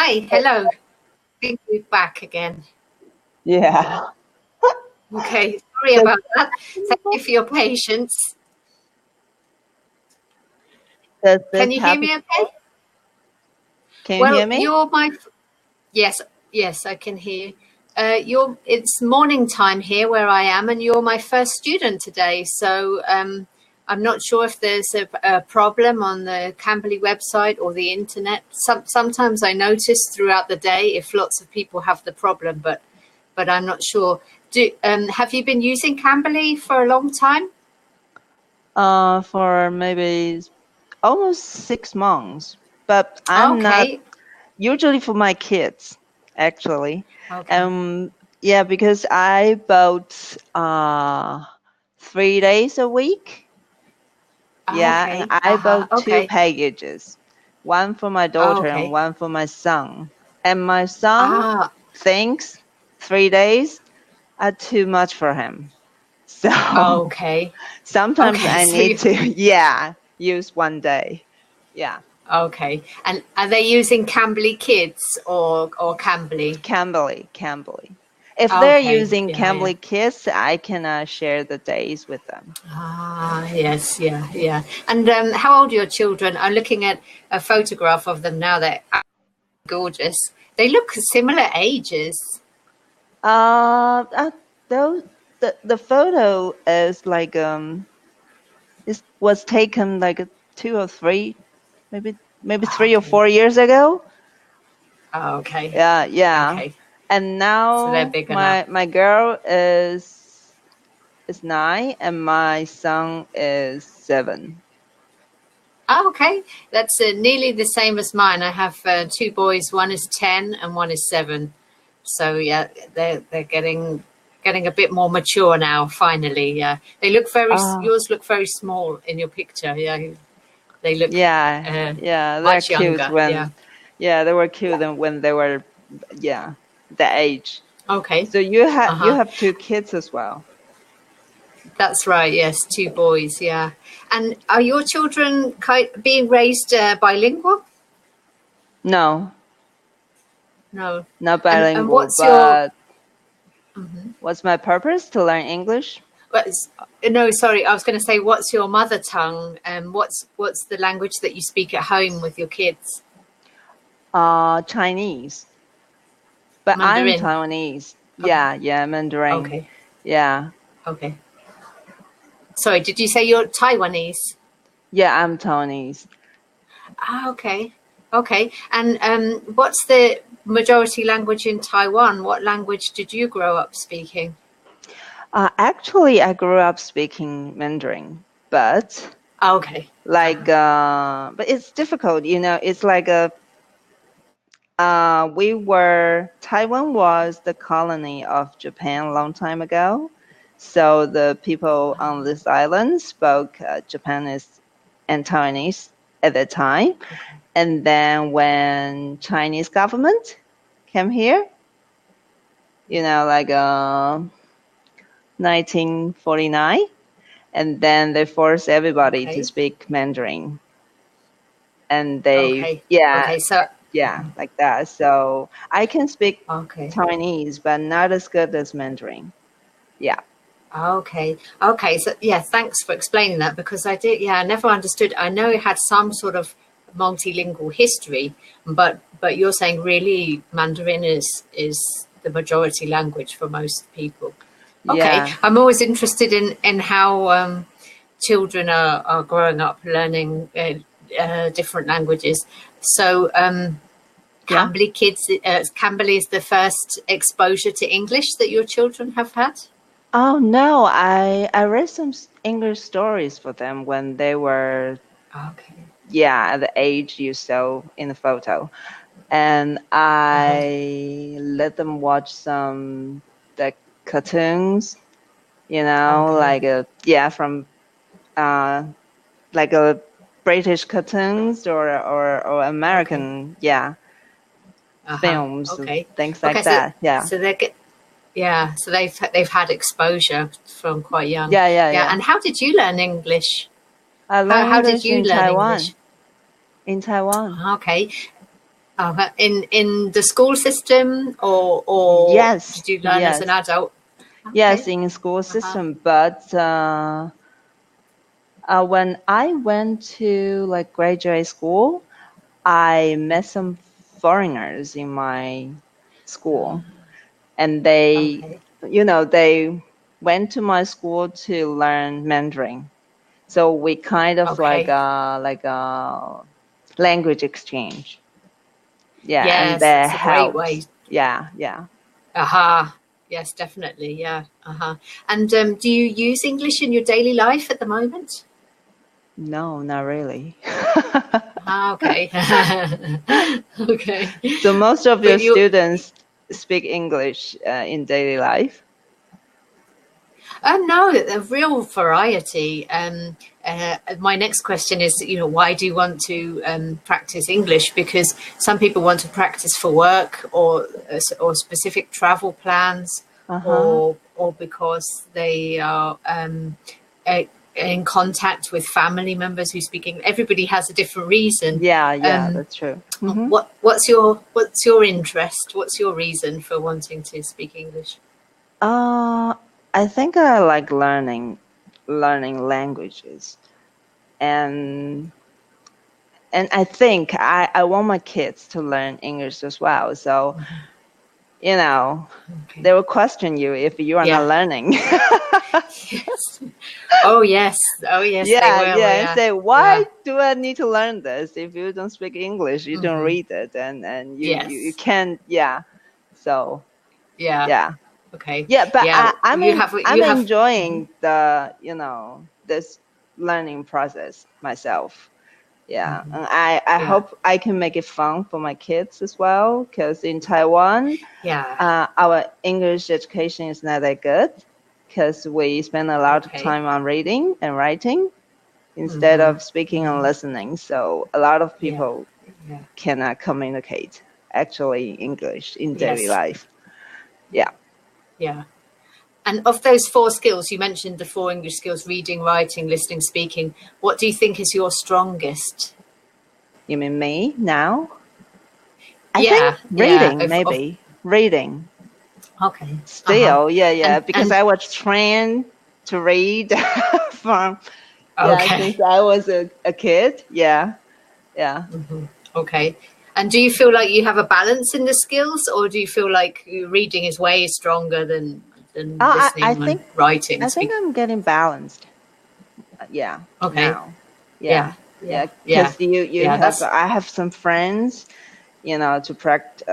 Hi, hello. I think we're back again. Yeah. Okay, sorry about that. Thank you for your patience. Can you hear me okay? Can you hear me? You're my... Yes, I can hear you. It's morning time here where I am, and you're my first student today. So I'm not sure if there's a problem on the Cambly website or the internet. Sometimes I notice throughout the day if lots of people have the problem, but I'm not sure. Have you been using Cambly for a long time? For maybe almost 6 months, but I'm not usually for my kids, actually. Okay. Yeah, because I bought 3 days a week. Yeah, Okay. and I bought 2 packages, one for my daughter and one for my son. And my son thinks 3 days are too much for him. So sometimes I need to, use 1 day. Yeah. Okay. And are they using Cambly Kids or Cambly? Cambly. If they're using Cambly Kids, I can share the days with them. Yes, yeah. And how old are your children? I'm looking at a photograph of them now. They're gorgeous. They look similar ages. The photo is like it was taken like 2 or 3, maybe 3 or 4 years ago. Okay. Yeah. Okay. And now so they're big enough. my girl is 9 and my son is 7. Okay, that's nearly the same as mine. I have 2 boys. One is 10 and one is 7. So yeah, they're getting a bit more mature now. Finally, yeah. They look yours look very small in your picture. Yeah, they look much younger. They were cute when they were the age. Okay. So you have 2 kids as well. That's right. Yes, 2 boys. Yeah. And are your children being raised bilingual? No. No. Not bilingual. And what's your? What's my purpose to learn English? No, sorry. I was going to say, what's your mother tongue, and what's the language that you speak at home with your kids? Chinese. But Mandarin. I'm Taiwanese. Okay. Yeah, Mandarin. Okay. Yeah. Okay. Sorry, did you say you're Taiwanese? Yeah, I'm Taiwanese. Okay. And what's the majority language in Taiwan? What language did you grow up speaking? Actually, I grew up speaking Mandarin, but but it's difficult, It's like Taiwan was the colony of Japan a long time ago. So the people on this island spoke Japanese and Taiwanese at that time. And then when Chinese government came here, 1949, and then they forced everybody to speak Mandarin. And they, like that. So I can speak Taiwanese, but not as good as Mandarin. Yeah. Okay. So yeah, thanks for explaining that, because I never understood. I know it had some sort of multilingual history, but you're saying really Mandarin is the majority language for most people. Okay. I'm always interested in how children are growing up learning different languages. So Cambly Kids, Cambly is the first exposure to English that your children have had? Oh no, I read some English stories for them when they were at the age you saw in the photo, and I let them watch some the cartoons, from like a British cartoons or American films, things like that. Yeah. So they've had exposure from quite young. Yeah. And how did you learn English? I learned English in Taiwan. In Taiwan. Okay. In the school system, or yes, did you learn as an adult? Okay. Yes, in school system, but when I went to like graduate school, I met some foreigners in my school, and they, they went to my school to learn Mandarin. So we kind of like a language exchange. Yeah, yes, and that it's a great helps. way. Yeah. Yes, definitely. Yeah. And do you use English in your daily life at the moment? No, not really. Okay. Okay. So most of your students speak English in daily life? No, a real variety. My next question is, why do you want to practice English? Because some people want to practice for work or specific travel plans, or because they are in contact with family members who speak English. Everybody has a different reason. Yeah, that's true. Mm-hmm. What's your interest? What's your reason for wanting to speak English? I think I like learning languages, and I think I want my kids to learn English as well. So, they will question you if you are not learning. Yes. Oh yes. And say, why do I need to learn this? If you don't speak English, you don't read it, and you can't. Yeah. So. Yeah. Okay. Yeah, but I'm enjoying the this learning process myself. Yeah, and I hope I can make it fun for my kids as well. Because in Taiwan, our English education is not that good. Because we spend a lot of time on reading and writing instead of speaking and listening. So a lot of people cannot communicate actually English in daily life. Yeah. Yeah. And of those 4 skills, you mentioned the 4 English skills: reading, writing, listening, speaking. What do you think is your strongest? You mean me now? I think reading, maybe. Reading. Okay. Still, because I was trained to read from since I was a kid. Yeah. Okay. And do you feel like you have a balance in the skills, or do you feel like reading is way stronger than listening and writing? I think I'm getting balanced. Yeah. Okay. Now. Yeah. Because I have some friends, to practice,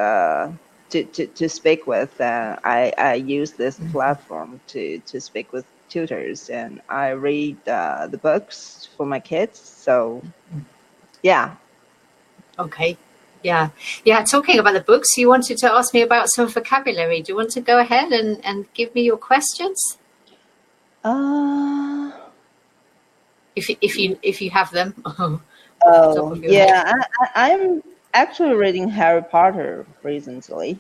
to speak with. I use this platform to speak with tutors, and I read the books for my kids. So, yeah. Okay. Yeah. Talking about the books, you wanted to ask me about some vocabulary. Do you want to go ahead and give me your questions? If you have them. I'm actually reading Harry Potter recently.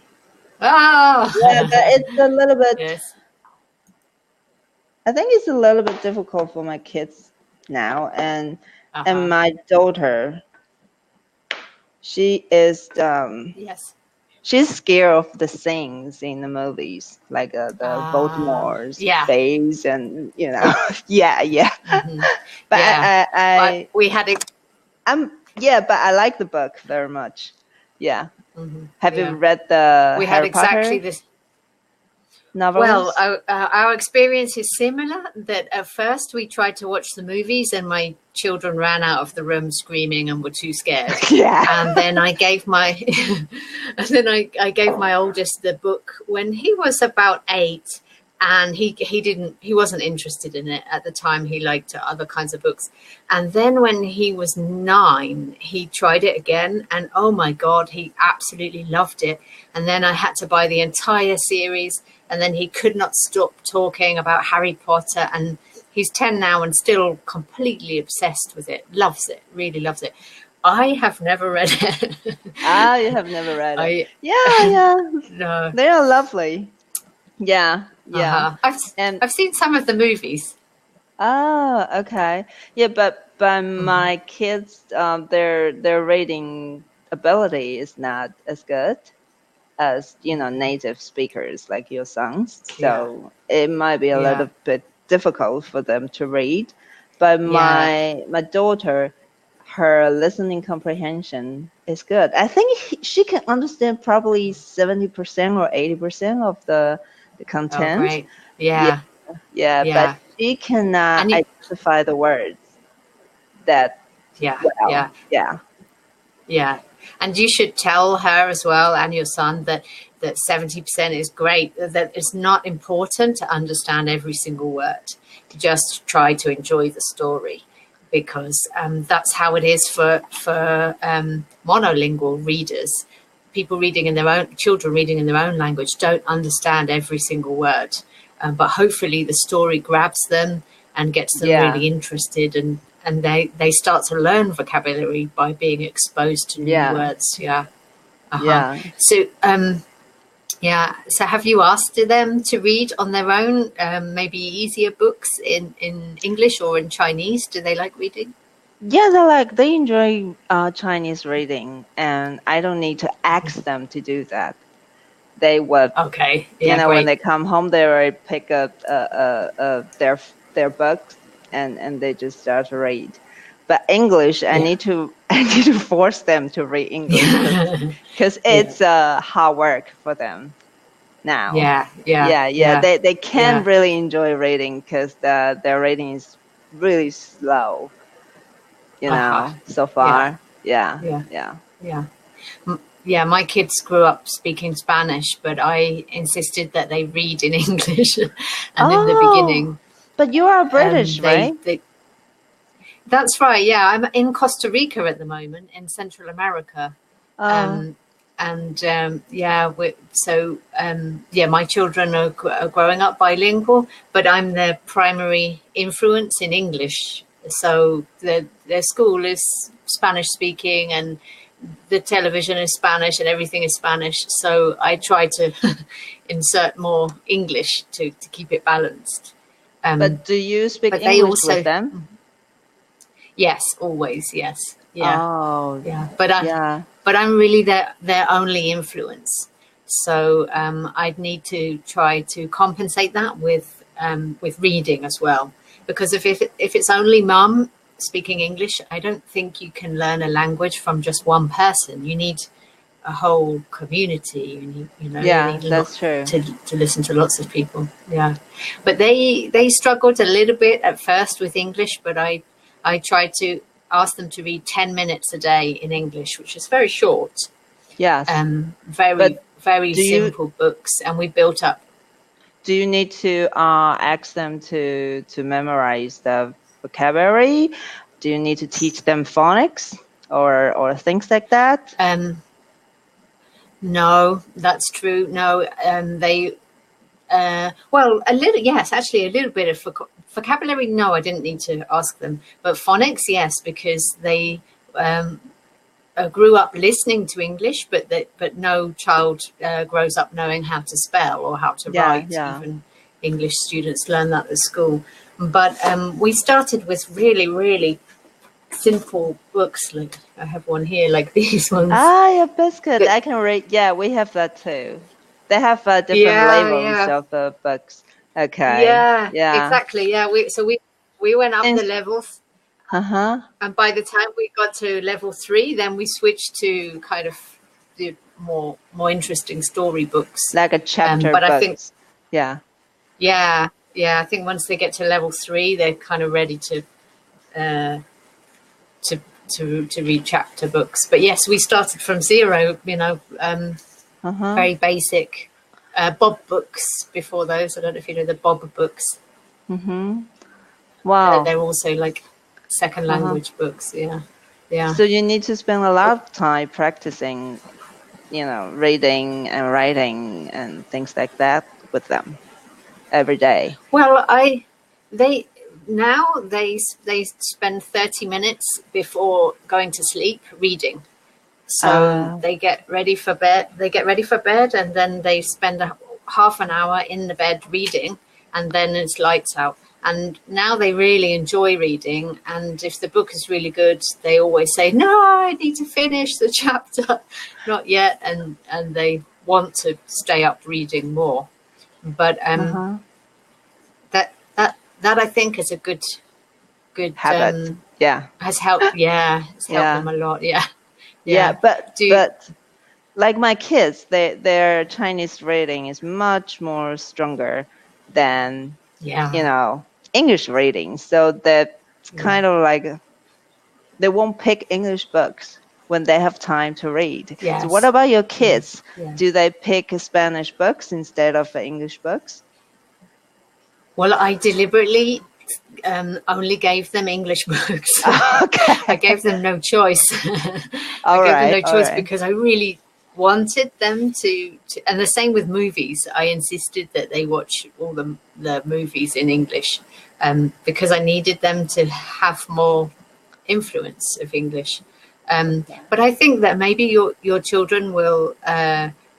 Oh. Yeah, but it's a little bit. Yes. I think it's a little bit difficult for my kids now, and my daughter. She is she's scared of the things in the movies, like the Voldemort's face, and But we had it. But I like the book very much. Yeah. Have you read the Harry Potter this novels? Well, our experience is similar. That at first we tried to watch the movies, and my children ran out of the room screaming and were too scared. And then I gave my I gave my oldest the book when he was about 8, and he wasn't interested in it at the time. He liked other kinds of books. And then when he was 9, he tried it again, and oh my God, he absolutely loved it. And then I had to buy the entire series, and then he could not stop talking about Harry Potter, and he's 10 now and still completely obsessed with it. Loves it, really loves it. I have never read it. You have never read it? Yeah. No. They are lovely. Yeah. I've seen some of the movies. Oh, okay. Yeah, but my kids, they're reading ability is not as good as, native speakers like your sons. So it might be a little bit difficult for them to read. But my daughter, her listening comprehension is good. I think she can understand probably 70% or 80% of the content. Oh, great. Yeah. But she cannot identify the words that well. Yeah. And you should tell her as well, and your son, that 70% is great, that it's not important to understand every single word. Just try to enjoy the story, because that's how it is for monolingual readers. Children reading in their own language don't understand every single word, but hopefully the story grabs them and gets them really interested, and they start to learn vocabulary by being exposed to new words. So have you asked them to read on their own, maybe easier books in English or in Chinese? Do they like reading? Yeah, they enjoy Chinese reading, and I don't need to ask them to do that. They would, when they come home, they will pick up their books and they just start to read. But English, I need to force them to read English because it's hard work for them now. They can't really enjoy reading because their reading is really slow. So far. Yeah, my kids grew up speaking Spanish, but I insisted that they read in English. And in the beginning. But you are British, right? That's right. Yeah, I'm in Costa Rica at the moment, in Central America. My children are growing up bilingual, but I'm their primary influence in English. So their school is Spanish speaking, and the television is Spanish, and everything is Spanish. So I try to insert more English to keep it balanced. But do you speak English with them? Yes, always. Yes. Yeah. Oh, yeah. But I'm really their only influence. So I'd need to try to compensate that with reading as well. Because if it's only mum speaking English, I don't think you can learn a language from just one person. You need a whole community. That's true. To listen to lots of people. Yeah, but they struggled a little bit at first with English, but I tried to ask them to read 10 minutes a day in English, which is very short. Yes. Very simple books, and we built up. Do you need to ask them to memorize the vocabulary? Do you need to teach them phonics or things like that? No, that's true. No, a little, yes, actually a little bit of vocabulary. No, I didn't need to ask them, but phonics, yes, because they grew up listening to English, but no child grows up knowing how to spell or how to write. Even English students learn that at school. But we started with really, really simple books. Like I have one here, like these ones. Yeah, biscuit. I can read. Yeah, we have that too. They have different labels of the books. Okay. Yeah. Exactly. Yeah. We went up the levels. And by the time we got to level 3, then we switched to kind of the more interesting story books, like a chapter. But books. I think, I think once they get to level 3, they're kind of ready to read chapter books. But yes, we started from 0. Very basic Bob books before those. I don't know if you know the Bob books. Wow. They're also like second language books. Yeah. So you need to spend a lot of time practicing, reading and writing and things like that with them every day. Well, they spend 30 minutes before going to sleep reading. So they get ready for bed. And then they spend half an hour in the bed reading, and then it's lights out. And now they really enjoy reading. And if the book is really good, they always say, no, I need to finish the chapter. Not yet. And they want to stay up reading more. But that I think is a good habit. Has helped. Yeah, it's helped them a lot. But like my kids, their Chinese reading is much more stronger than English reading. So that's kind of like they won't pick English books when they have time to read. Yes. So what about your kids? Do they pick Spanish books instead of English books? Well, I deliberately only gave them English books. Okay. I gave them no choice. I gave them no choice because I really wanted them to, and the same with movies. I insisted that they watch all the movies in English because I needed them to have more influence of English. But I think that maybe your children will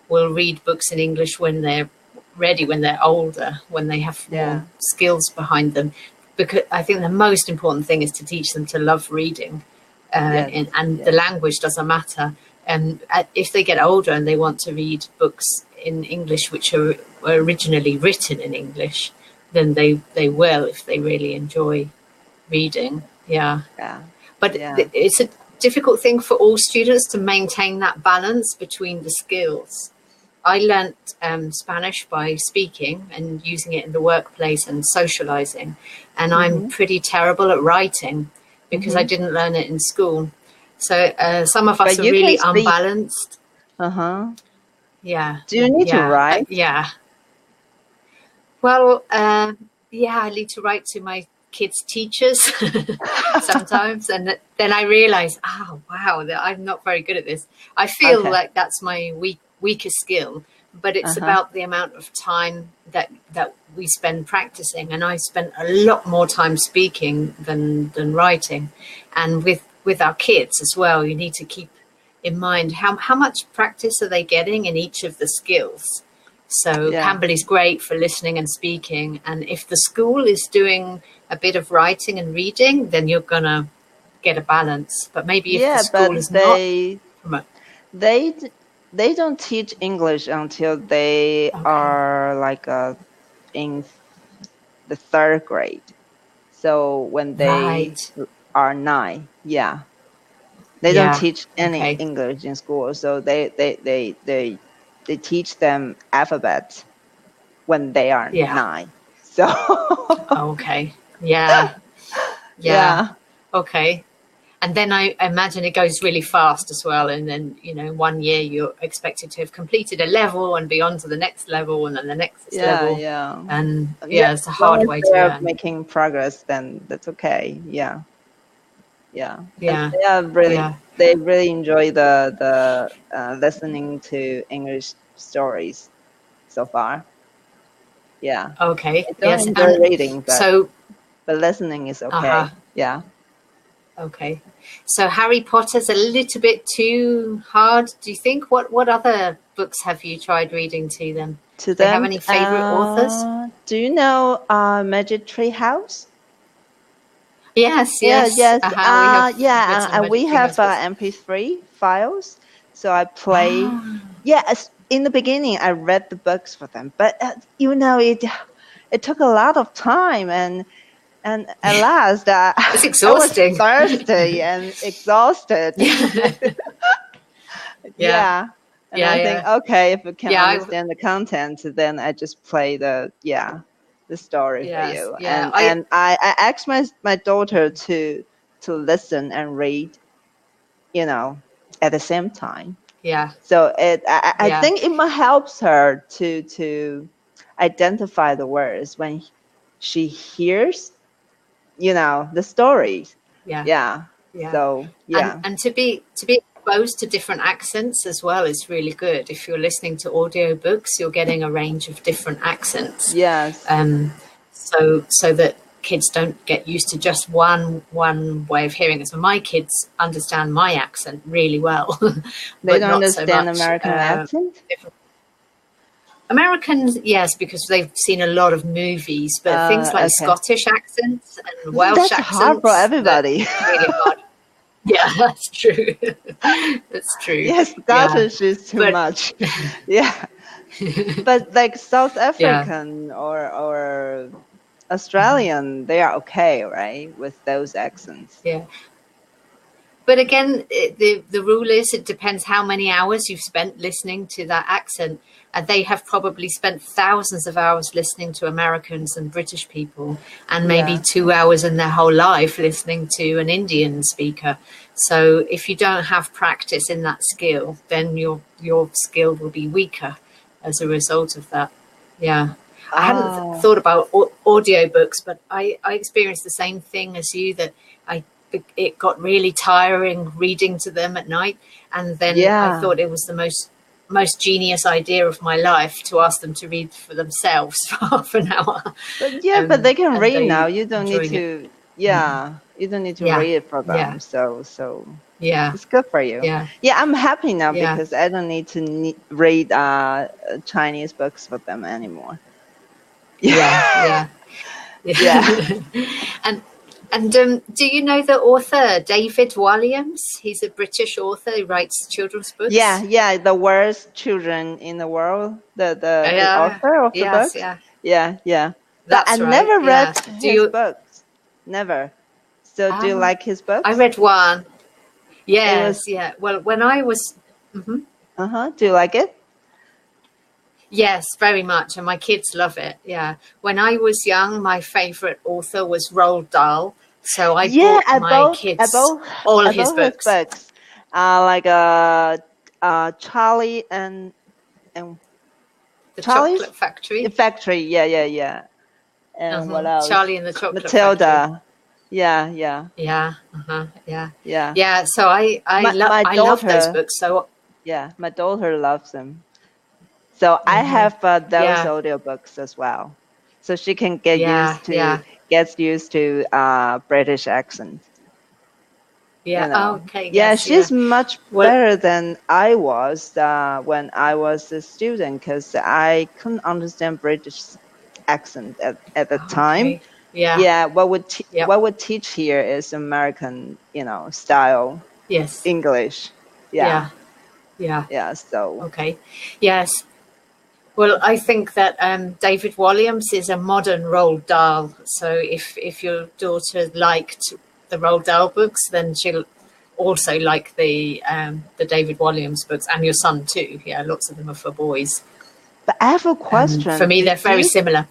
read books in English when they're ready, when they're older, when they have more skills behind them. Because I think the most important thing is to teach them to love reading, and the language doesn't matter. And if they get older and they want to read books in English which were originally written in English, then they will if they really enjoy reading. But it's a difficult thing for all students to maintain that balance between the skills. I learnt Spanish by speaking and using it in the workplace and socializing. And I'm pretty terrible at writing because I didn't learn it in school. So some of us are really unbalanced. Yeah. Do you need to write? Well, I need to write to my kids' teachers sometimes. And then I realize, oh, wow, that I'm not very good at this. I feel like that's my weakest skill, but it's about the amount of time that we spend practicing. And I spent a lot more time speaking than writing. And with our kids as well, you need to keep in mind how much practice are they getting in each of the skills. So Cambly's great for listening and speaking. And if the school is doing a bit of writing and reading, then you're going to get a balance. But maybe if the school is not... They don't teach English until they are like in the 3rd grade. So when they are 9, they don't teach any English in school. So they teach them alphabet when they are 9. So okay. And then I imagine it goes really fast as well. And then, 1 year you're expected to have completed a level and be on to the next level and then the next level. And it's a hard way to learn. Making progress, then that's okay. They really enjoy the listening to English stories so far. Okay. I don't enjoy reading, but listening is okay. Okay. So Harry Potter's a little bit too hard, do you think? What other books have you tried reading to them? Do they have any favorite authors? Do you know Magic Tree House? Yes. We have MP3 files. So I play. In the beginning, I read the books for them, but it took a lot of time and at last, it's exhausting. I was thirsty and exhausted. I think, okay, if I can understand the content, then I just play the story for you. And I asked my daughter to listen and read, at the same time. So I think it might help her to identify the words when she hears the stories. So and to be exposed to different accents as well is really good. If you're listening to audiobooks, you're getting a range of different accents. So that kids don't get used to just one way of hearing it. So my kids understand my accent really well. They don't understand American accent? Americans, yes, because they've seen a lot of movies, but things like Scottish accents and Welsh that's accents. Hard for everybody. Really hard. Yeah, that's true. That's true. Yes, Scottish is too much. Yeah. But like South African or Australian, they are okay, right, with those accents. Yeah. But again, the rule is it depends how many hours you've spent listening to that accent. And they have probably spent thousands of hours listening to Americans and British people, and maybe 2 hours in their whole life listening to an Indian speaker. So if you don't have practice in that skill, then your skill will be weaker as a result of that. Yeah. I hadn't thought about audiobooks, but I experienced the same thing as you, that it got really tiring reading to them at night. And then I thought it was the most genius idea of my life to ask them to read for themselves for half an hour. But but they can read now. You don't need to. You don't need to read it for them. So it's good for you. I'm happy now because I don't need to read Chinese books for them anymore. And do you know the author David Walliams? He's a British author who writes children's books. The worst children in the world. The author of the book. But I never read his books. Never. So do you like his books? I read one. Yes. Well, when I was. Do you like it? Yes, very much, and my kids love it. Yeah, when I was young, my favorite author was Roald Dahl, so I bought my kids all his books. Like Charlie and the Chocolate Factory. The Factory, yeah. And what else? Charlie and the Chocolate Matilda. Factory. Yeah. So I love those books. So my daughter loves them. So I have those audiobooks as well, so she can get used to British accent. She's much better than I was when I was a student, because I couldn't understand British accent at the time. What would teach here is American, style. English. So yes. Well, I think that David Walliams is a modern Roald Dahl. So if your daughter liked the Roald Dahl books, then she'll also like the David Walliams books, and your son too. Yeah, lots of them are for boys. But I have a question. For me, they're very similar.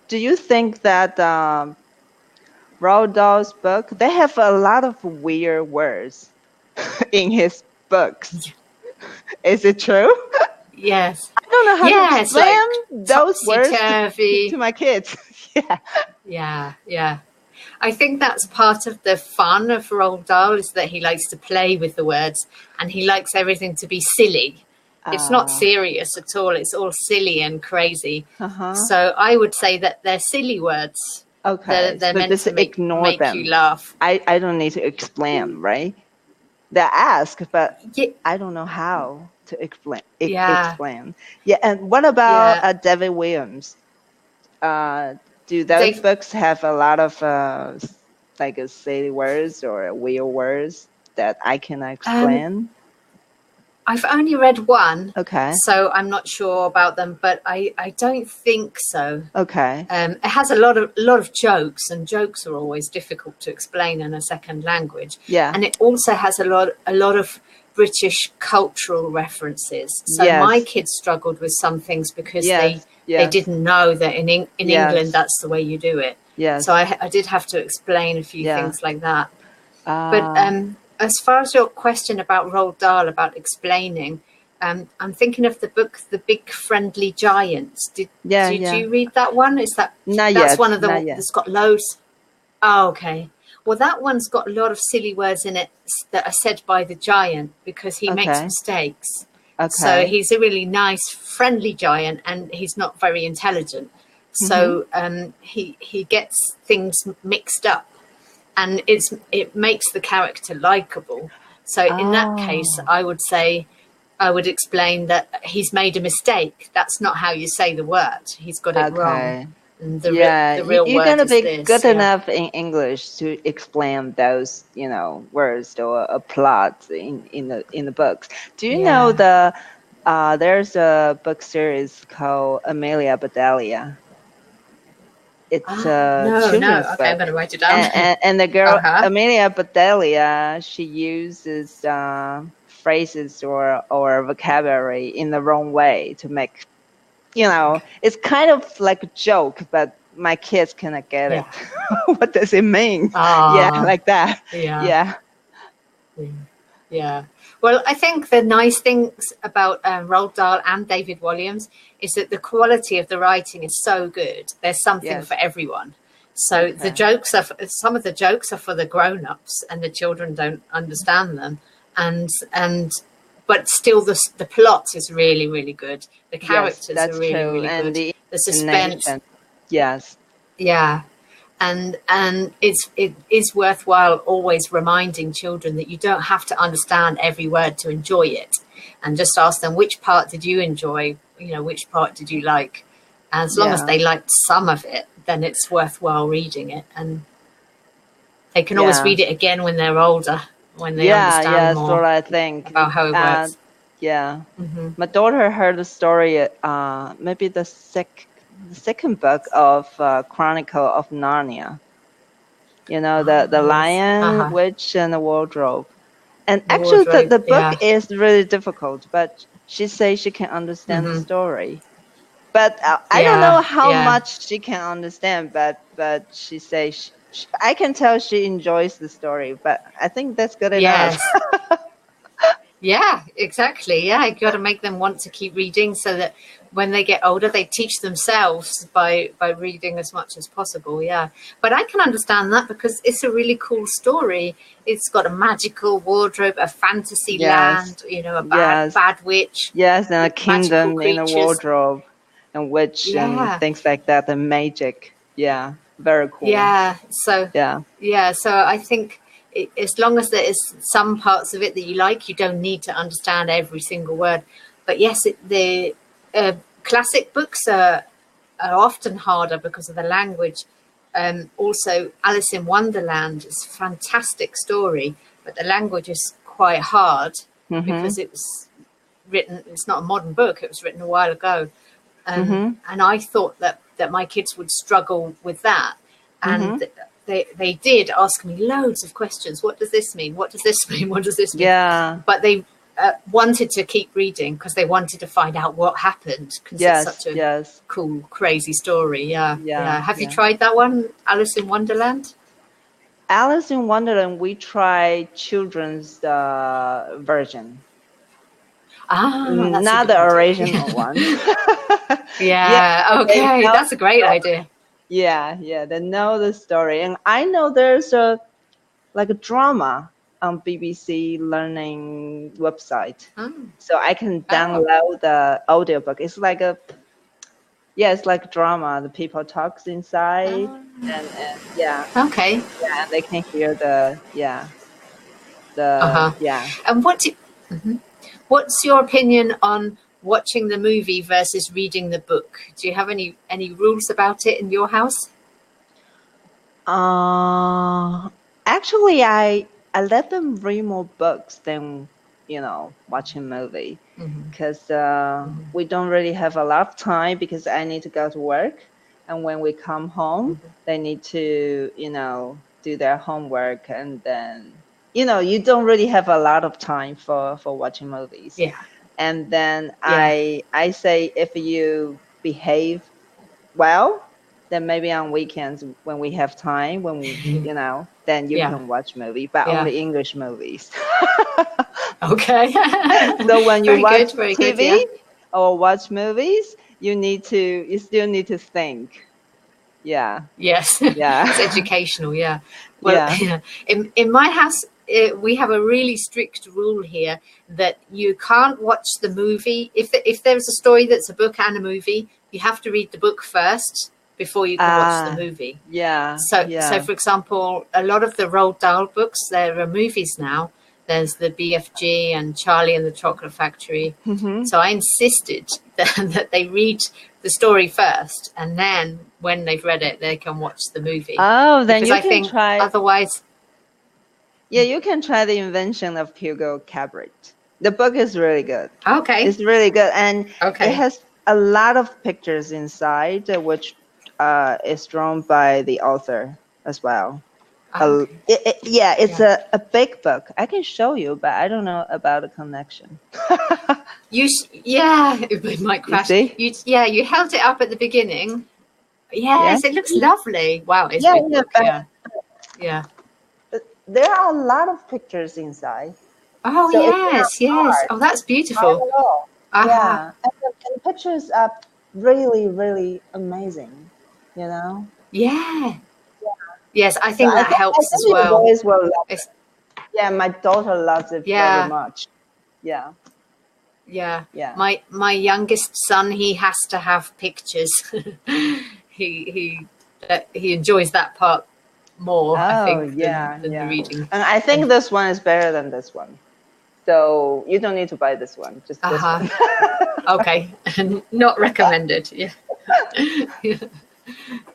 Do you think that Roald Dahl's book, they have a lot of weird words in his books? Is it true? Yes. I don't know how to explain those words to my kids. I think that's part of the fun of Roald Dahl, is that he likes to play with the words, and he likes everything to be silly. It's not serious at all. It's all silly and crazy. So I would say that they're silly words. Okay. They're meant to make them. you laugh. I don't need to explain, right? They ask, but I don't know how to explain. Explain. And what about David Williams? Do those books have a lot of silly words or weird words that I can explain? I've only read one. Okay. So I'm not sure about them, but I don't think so. Okay. It has a lot of jokes, and jokes are always difficult to explain in a second language. Yeah. And it also has a lot of British cultural references. So my kids struggled with some things because they didn't know that in England that's the way you do it. Yes. So I did have to explain a few things like that. But as far as your question about Roald Dahl, about explaining, I'm thinking of the book The Big Friendly Giants. Did you read that one? Is that that's one of the that's got loads? Oh, okay. Well, that one's got a lot of silly words in it that are said by the giant because he makes mistakes. Okay. So he's a really nice, friendly giant, and he's not very intelligent. So he gets things mixed up, and it makes the character likable. So in that case, I would say I would explain that he's made a mistake. That's not how you say the word. He's got it wrong. And the real you're word gonna is be this. good enough in English to explain those, words or a plot in the books. Do you know there's a book series called Amelia Bedelia? It's a children's book. Okay, I'm gonna write it down. And the girl Amelia Bedelia, she uses phrases or vocabulary in the wrong way to make, it's kind of like a joke, but my kids cannot get it. What does it mean? Like that. Yeah. Well, I think the nice things about Roald Dahl and David Walliams is that the quality of the writing is so good. There's something for everyone. So the jokes some of the jokes are for the grown-ups, and the children don't understand them. But still, the plot is really, really good. The characters are really, really good. And the suspense. Yes. Yeah. And it is worthwhile always reminding children that you don't have to understand every word to enjoy it, and just ask them, which part did you enjoy? Which part did you like? As long as they liked some of it, then it's worthwhile reading it, and they can always read it again when they're older, when they understand more. That's what I think about how it works. My daughter heard the story, maybe the second book of Chronicle of Narnia. The Lion, Witch, and the Wardrobe. And actually, the book is really difficult, but she says she can understand the story. But I don't know how much she can understand, but she says I can tell she enjoys the story, but I think that's good enough. Yeah, exactly. Yeah, you got to make them want to keep reading, so that when they get older, they teach themselves by reading as much as possible. Yeah, but I can understand that because it's a really cool story. It's got a magical wardrobe, a fantasy land, a bad witch. Yes, and a kingdom in a wardrobe, and witch and things like that, and magic. Yeah, very cool. Yeah. So So I think, as long as there is some parts of it that you like, you don't need to understand every single word. But yes, the classic books are often harder because of the language. Also, Alice in Wonderland is a fantastic story, but the language is quite hard because it was written, it's not a modern book, it was written a while ago. And I thought that my kids would struggle with that. And they did ask me loads of questions. What does this mean? What does this mean? What does this mean? Yeah. But they wanted to keep reading because they wanted to find out what happened. Because it's such a cool, crazy story. Yeah. Have you tried that one, Alice in Wonderland? Alice in Wonderland, we tried children's version. Not the original one. Okay, that's a great idea. They know the story. And I know there's a drama on BBC Learning website. So I can download the audiobook. It's like it's like drama. The people talks inside and Okay. Yeah, they can hear And what's your opinion on watching the movie versus reading the book? Do you have any rules about it in your house? Actually, I let them read more books than watching movie, because we don't really have a lot of time, because I need to go to work, and when we come home, they need to do their homework, and then you don't really have a lot of time for watching movies. And then I say, if you behave well, then maybe on weekends when we have time, when we, then you can watch movie, but only English movies. Okay. So when you watch TV or watch movies, you still need to think. Yeah. Yes. Yeah. It's educational. Yeah. Well, in my house, we have a really strict rule here that you can't watch the movie. If there's a story that's a book and a movie, you have to read the book first before you can watch the movie. Yeah. So for example, a lot of the Roald Dahl books, there are movies now. there's the BFG and Charlie and the Chocolate Factory. So I insisted that they read the story first, and then when they've read it, they can watch the movie. Oh, then because you I can think try. Otherwise, yeah, you can try The Invention of Hugo Cabret. The book is really good. Okay. It's really good, and okay. it has a lot of pictures inside, which is drawn by the author as well. Okay. It's a big book. I can show you, but I don't know about the connection. It might crash. You held it up at the beginning. Yes, it looks lovely. Wow, it's a big book. Yeah. There are a lot of pictures inside. Oh, so yes. Oh, that's beautiful. Yeah, and the pictures are really, really amazing, you know? Yeah. Yes, I think that helps as well. The boys will love it. Yeah, my daughter loves it very much. Yeah. My youngest son, he has to have pictures. he enjoys that part more, I think, than the reading. And I think this one is better than this one. So you don't need to buy this one, just this one. Okay, not recommended. Yeah.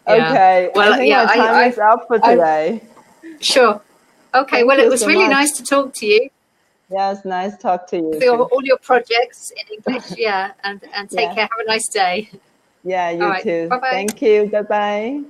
Okay. Well, my time is up for today. Sure. Okay. Well, it was really nice to talk to you. Yeah, it's nice to talk to you. All your projects in English. And take care. Have a nice day. Yeah, you too. Bye-bye. Thank you. Bye-bye.